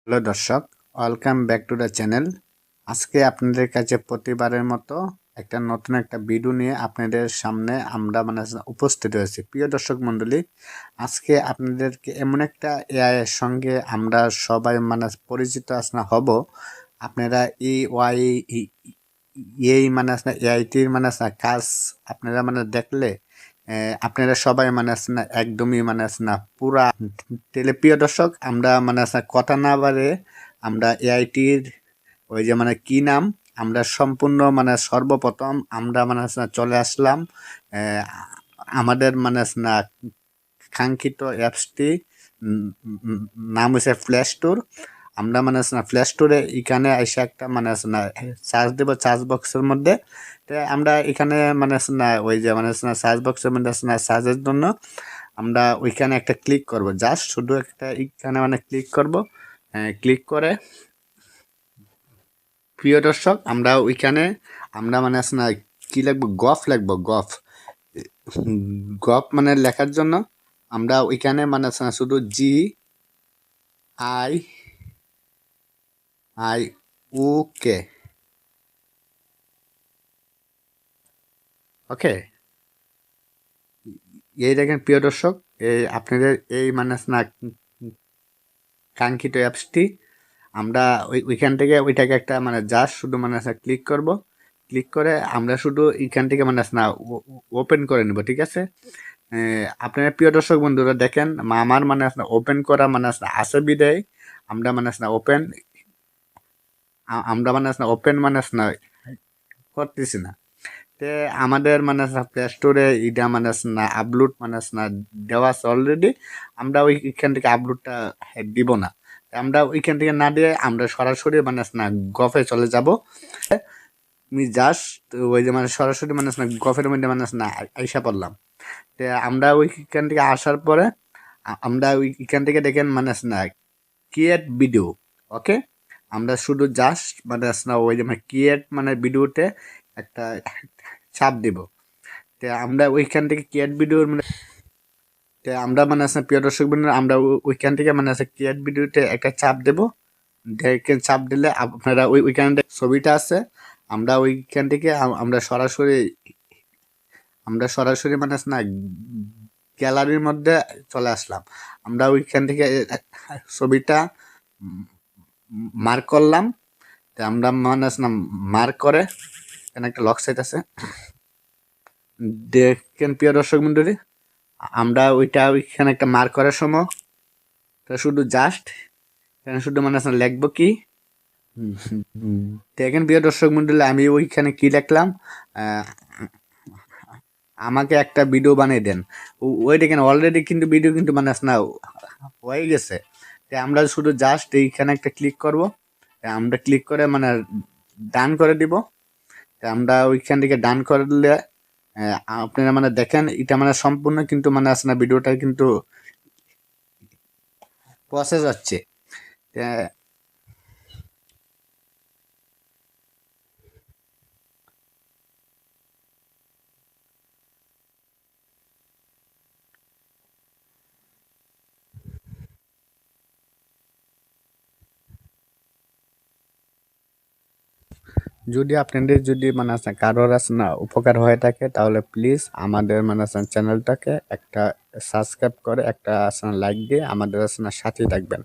Hello দর্শক, welcome back to the channel. আজকে আপনাদের কাছে প্রতিবারের মতো নতুন একটা ভিডিও নিয়ে আপনাদের সামনে আমরা উপস্থিত হয়েছি। প্রিয় দর্শক মণ্ডলী, আজকে আপনাদেরকে এমন একটা এআই এর সঙ্গে আমরা সবাই পরিচিত হব। আপনারা এই এআইটির কাজ আপনারা দেখলে আপনারা সবাই একদমই পুরা প্রিয় দর্শক, আমরা কথা না বাড়ে আমরা এআইটির ওই যে কি নাম আমরা সম্পূর্ণ সর্বপ্রথম আমরা চলে আসলাম আমাদের কাঙ্ক্ষিত অ্যাপসটি নাম হচ্ছে প্লে স্টোর। আমরা প্লে স্টোরে এখানে এসে একটা সার্চ দেব সার্চ বক্সের মধ্যে। তো আমরা এখানে ওই যে সার্চ বক্সের মধ্যে সার্চের জন্য আমরা ওইখানে একটা ক্লিক করব, জাস্ট শুধু একটা এখানে ক্লিক করব। ক্লিক করে প্রিয় দর্শক, আমরা ওইখানে আমরা কি লিখবো, গফ লিখবো। গফ গফ লেখার জন্য আমরা ওইখানে শুধু GIUK ওকে। এই দেখেন প্রিয় দর্শক, এই আপনাদের এই কাঙ্ক্ষিত অ্যাপসটি আমরা ওইখান থেকে ওইটাকে একটা জাস্ট শুধু ক্লিক করব। ক্লিক করে আমরা শুধু এইখান থেকে ওপেন করে নেব, ঠিক আছে। আপনারা প্রিয় দর্শক বন্ধুরা দেখেন, আমার ওপেন করা আছে বিদায় আমরা ওপেন আমরা ওপেন করতেছি না। তে আমাদের প্লে স্টোরে এটা আপলোড দেওয়া আছে অলরেডি। আমরা ওইখান থেকে আপলোডটা দিব না। আমরা ওইখান থেকে না দিয়ে আমরা সরাসরি গফে চলে যাব। আমি জাস্ট ওই যে সরাসরি গফের মধ্যে আইসা পড়লাম। তো আমরা ওইখান থেকে আসার পরে আমরা ওইখান থেকে দেখেন ক্রিয়েট ভিডিও। ওকে, আমরা শুধু জাস্ট ওই যে ক্রিয়েট ভিডিওতে একটা চাপ দিব। তো আমরা ওইখান থেকে ক্রিয়েট ভিডিওর তো আমরা প্রিয় দর্শক বন্ধু, আমরা ওইখান থেকে ক্রিয়েট ভিডিওতে একটা চাপ দেব। দেখেন, চাপ দিলে আপনারা ওইখানে ছবিটা আছে। আমরা ওইখান থেকে আমরা সরাসরি গ্যালারির মধ্যে চলে আসলাম। আমরা ওইখান থেকে ছবিটা মার্ক করলাম। তো আমরা মার্ক করে এখানে একটা লক সাইট আছে, দেখেন প্রিয় দর্শক মন্ডলী। আমরা ওইখানে একটা মার্ক করার সময় শুধু জাস্ট এখানে শুধু লিখবো কি, দেখেন প্রিয় দর্শক মন্ডলী, আমি ওইখানে কি লিখলাম, আমাকে একটা ভিডিও বানিয়ে দেন। ওই দেখেন অলরেডি কিন্তু ভিডিও কিন্তু হয়ে গেছে। তো আমরা শুধু জাস্ট এইখানে একটা ক্লিক করব। আমরা ক্লিক করে ডান করে দিব। আমরা ওইখান থেকে ডান করলে আপনারা দেখেন এটা সম্পূর্ণ কিন্তু ভিডিওটা কিন্তু প্রসেস হচ্ছে। যদি আপনাদের যদি কারোর উপকার হয়ে থাকে, তাহলে প্লিজ আমাদের চ্যানেলটাকে একটা সাবস্ক্রাইব করে একটা লাইক দিয়ে আমাদের সাথে থাকবেন।